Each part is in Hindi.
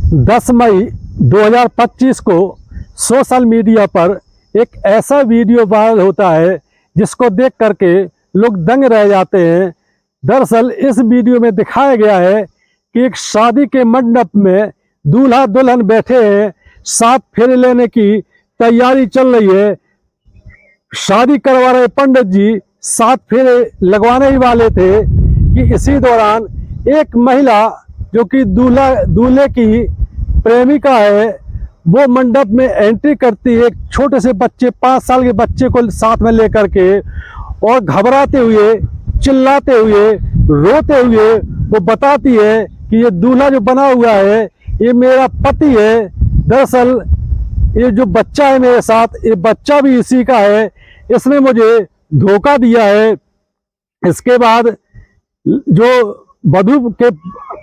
10 मई 2025 को सोशल मीडिया पर एक ऐसा वीडियो वायरल होता है जिसको देख करके लोग दंग रह जाते हैं। दरअसल इस वीडियो में दिखाया गया है कि एक शादी के मंडप में दूल्हा दुल्हन बैठे हैं, 7 फेरे लेने की तैयारी चल रही है। शादी करवा रहे पंडित जी 7 फेरे लगवाने ही वाले थे कि इसी दौरान एक महिला जो कि दूल्हे की प्रेमिका है, वो मंडप में एंट्री करती है एक छोटे से बच्चे 5 साल के बच्चे को साथ में लेकर के, और घबराते हुए, चिल्लाते हुए, रोते हुए वो बताती है कि ये दूल्हा जो बना हुआ है ये मेरा पति है। दरअसल ये जो बच्चा है मेरे साथ, ये बच्चा भी इसी का है, इसने मुझे धोखा दिया है। इसके बाद जो वधू के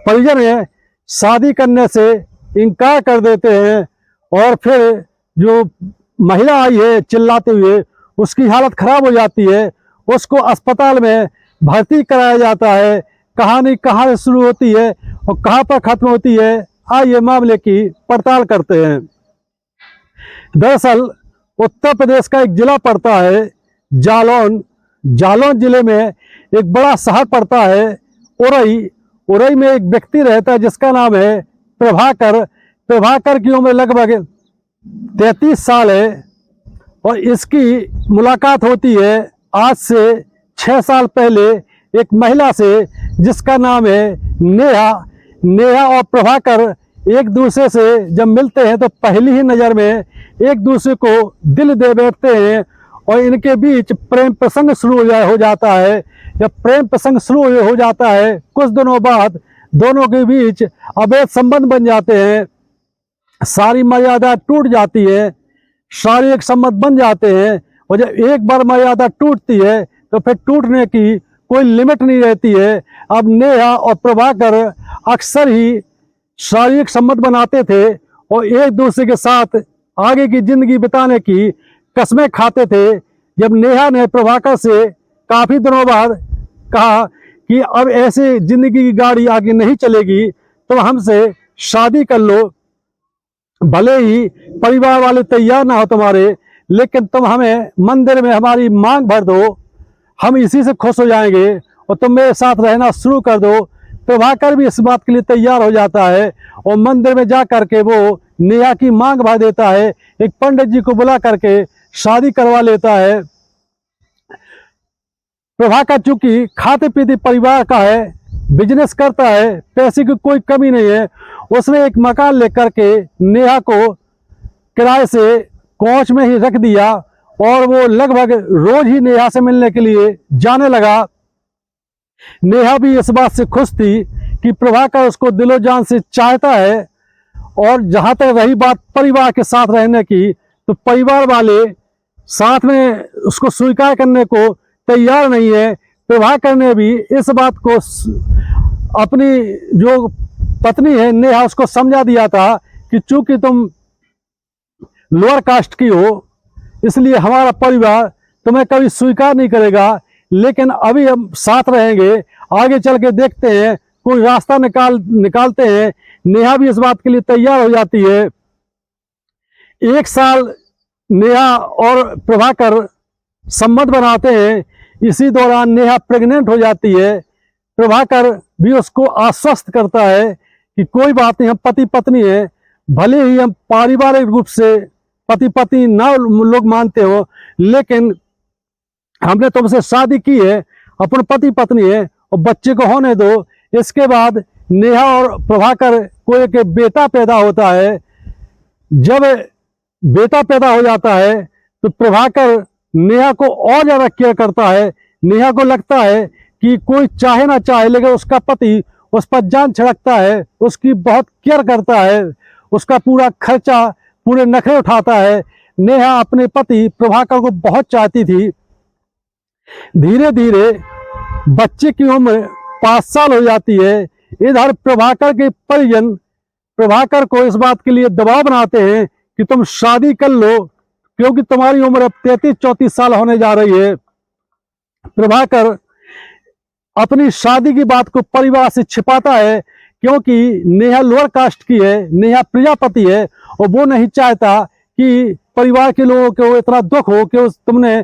परिजन हैं शादी करने से इनकार कर देते हैं, और फिर जो महिला आई है चिल्लाते हुए, उसकी हालत खराब हो जाती है, उसको अस्पताल में भर्ती कराया जाता है। कहानी कहाँ से शुरू होती है और कहाँ पर खत्म होती है, आइए मामले की पड़ताल करते हैं। दरअसल उत्तर प्रदेश का एक जिला पड़ता है जालौन। जालौन जिले में एक बड़ा शहर पड़ता है उरई। उरई में एक व्यक्ति रहता है जिसका नाम है प्रभाकर। प्रभाकर की उम्र लगभग 33 साल है, और इसकी मुलाकात होती है आज से 6 साल पहले एक महिला से जिसका नाम है नेहा। नेहा और प्रभाकर एक दूसरे से जब मिलते हैं तो पहली ही नज़र में एक दूसरे को दिल दे बैठते हैं, और इनके बीच प्रेम प्रसंग शुरू हो जाता है। जब प्रेम प्रसंग शुरू हो जाता है, कुछ दिनों बाद दोनों के बीच अवैध संबंध बन जाते हैं, सारी मर्यादा टूट जाती है, शारीरिक संबंध बन जाते हैं। और जब एक बार मर्यादा टूटती है तो फिर टूटने की कोई लिमिट नहीं रहती है। अब नेहा और प्रभाकर अक्सर ही शारीरिक संबंध बनाते थे और एक दूसरे के साथ आगे की जिंदगी बिताने की कसमें खाते थे। जब नेहा ने प्रभाकर से काफ़ी दिनों बाद कहा कि अब ऐसे जिंदगी की गाड़ी आगे नहीं चलेगी, तो हमसे शादी कर लो, भले ही परिवार वाले तैयार ना हो तुम्हारे, लेकिन तुम हमें मंदिर में हमारी मांग भर दो, हम इसी से खुश हो जाएंगे और तुम मेरे साथ रहना शुरू कर दो। प्रभाकर भी इस बात के लिए तैयार हो जाता है और मंदिर में जा करके वो नेहा की मांग भर देता है। एक पंडित जी को बुला करके शादी करवा लेता है। प्रभाकर चूंकि खाते पीते परिवार का है, बिजनेस करता है, पैसे की कोई कमी नहीं है, उसने एक मकान लेकर के नेहा को किराए से कोच में ही रख दिया, और वो लगभग रोज ही नेहा से मिलने के लिए जाने लगा। नेहा भी इस बात से खुश थी कि प्रभाकर उसको दिलो जान से चाहता है। और जहाँ तक रही बात परिवार के साथ रहने की, तो परिवार वाले साथ में उसको स्वीकार करने को तैयार नहीं है। प्रभाकर ने भी इस बात को अपनी जो पत्नी है नेहा, उसको समझा दिया था कि चूंकि तुम लोअर कास्ट की हो, इसलिए हमारा परिवार तुम्हें कभी स्वीकार नहीं करेगा, लेकिन अभी हम साथ रहेंगे, आगे चल के देखते हैं, कोई रास्ता निकालते हैं। नेहा भी इस बात के लिए तैयार हो जाती है। 1 साल नेहा और प्रभाकर संबंध बनाते हैं। इसी दौरान नेहा प्रेग्नेंट हो जाती है। प्रभाकर भी उसको आश्वस्त करता है कि कोई बात नहीं, हम पति पत्नी हैं, भले ही हम पारिवारिक रूप से पति पत्नी ना लोग मानते हो, लेकिन हमने तुमसे शादी की है, अपन पति पत्नी है, और बच्चे को होने दो। इसके बाद नेहा और प्रभाकर को एक बेटा पैदा होता है। जब बेटा पैदा हो जाता है तो प्रभाकर नेहा को और ज़्यादा केयर करता है। नेहा को लगता है कि कोई चाहे ना चाहे, लेकिन उसका पति उस पर जान छिड़कता है, उसकी बहुत केयर करता है, उसका पूरा खर्चा, पूरे नखरे उठाता है। नेहा अपने पति प्रभाकर को बहुत चाहती थी। धीरे धीरे बच्चे की उम्र 5 साल हो जाती है। इधर प्रभाकर के परिजन प्रभाकर को इस बात के लिए दबाव बनाते हैं कि तुम शादी कर लो, क्योंकि तुम्हारी उम्र अब 33-34 साल होने जा रही है। प्रभाकर अपनी शादी की बात को परिवार से छिपाता है क्योंकि नेहा लोअर कास्ट की है, नेहा प्रजापति है, और वो नहीं चाहता कि परिवार के लोगों को इतना दुख हो कि तुमने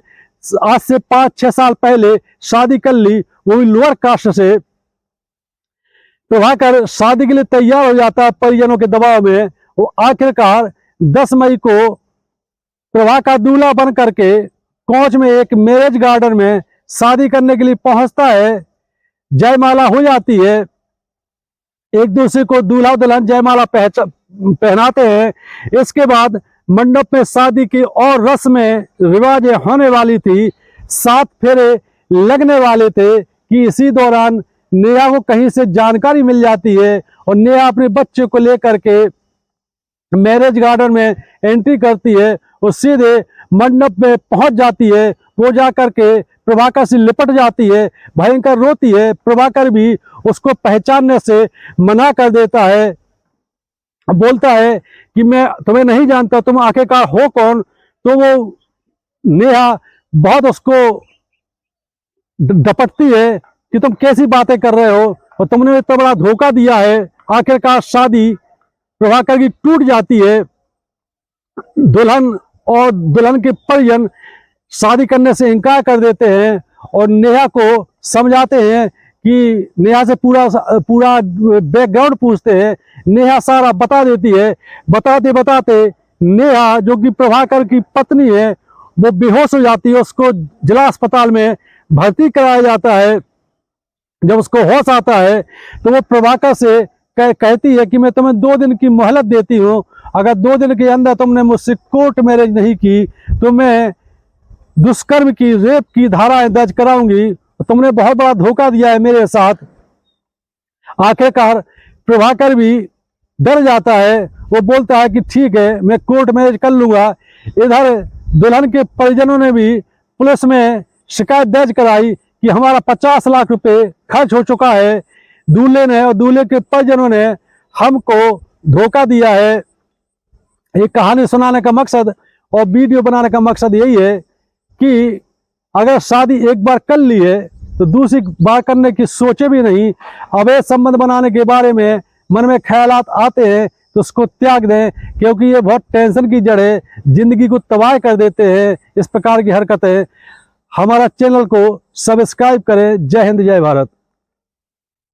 आज से 5-6 साल पहले शादी कर ली, वो भी लोअर कास्ट से। प्रभाकर शादी के लिए तैयार हो जाता है परिजनों के दबाव में। वो आखिरकार 10 मई को प्रभाकर दूल्हा बन करके कोंच में एक मैरिज गार्डन में शादी करने के लिए पहुंचता है। जयमाला हो जाती है, एक दूसरे को दूल्हा दुल्हन जयमाला पहनाते हैं। इसके बाद मंडप में शादी की और रस्में रिवाजें होने वाली थी, 7 फेरे लगने वाले थे कि इसी दौरान नेहा को कहीं से जानकारी मिल जाती है और नेहा अपने बच्चे को लेकर के मैरिज गार्डन में एंट्री करती है और सीधे मंडप में पहुंच जाती है। वो जा करके प्रभाकर से लिपट जाती है, भयंकर रोती है। प्रभाकर भी उसको पहचानने से मना कर देता है, बोलता है कि मैं तुम्हें नहीं जानता, तुम आखिरकार हो कौन। तो वो नेहा बहुत उसको डपटती है कि तुम कैसी बातें कर रहे हो और तुमने इतना बड़ा धोखा दिया है। आखिरकार शादी प्रभाकर की टूट जाती है। दुल्हन और दुल्हन के परिजन शादी करने से इनकार कर देते हैं और नेहा को समझाते हैं कि नेहा से पूरा बैकग्राउंड पूछते हैं। नेहा सारा बता देती है। बताते बताते नेहा, जो कि प्रभाकर की पत्नी है, वो बेहोश हो जाती है। उसको जिला अस्पताल में भर्ती कराया जाता है। जब उसको होश आता है तो वो प्रभाकर से कहती है कि मैं तुम्हें 2 दिन की मोहलत देती हूँ, अगर 2 दिन के अंदर तुमने मुझसे कोर्ट मैरिज नहीं की तो मैं दुष्कर्म की, रेप की धाराएं दर्ज कराऊंगी। तुमने बहुत बड़ा धोखा दिया है मेरे साथ। आखिरकार प्रभाकर भी डर जाता है। वो बोलता है कि ठीक है, मैं कोर्ट मैरिज कर लूंगा। इधर दुल्हन के परिजनों ने भी पुलिस में शिकायत दर्ज कराई कि हमारा 50 लाख रुपए खर्च हो चुका है दूल्हे ने और दूल्हे के परिजनों ने हमको धोखा दिया है। ये कहानी सुनाने का मकसद और वीडियो बनाने का मकसद यही है कि अगर शादी एक बार कर ली है तो दूसरी बार करने की सोचे भी नहीं। अवैध संबंध बनाने के बारे में मन में ख्यालात आते हैं तो उसको त्याग दें, क्योंकि ये बहुत टेंशन की जड़ है, जिंदगी को तबाह कर देते हैं इस प्रकार की हरकतें। हमारा चैनल को सब्सक्राइब करें। जय हिंद, जय भारत।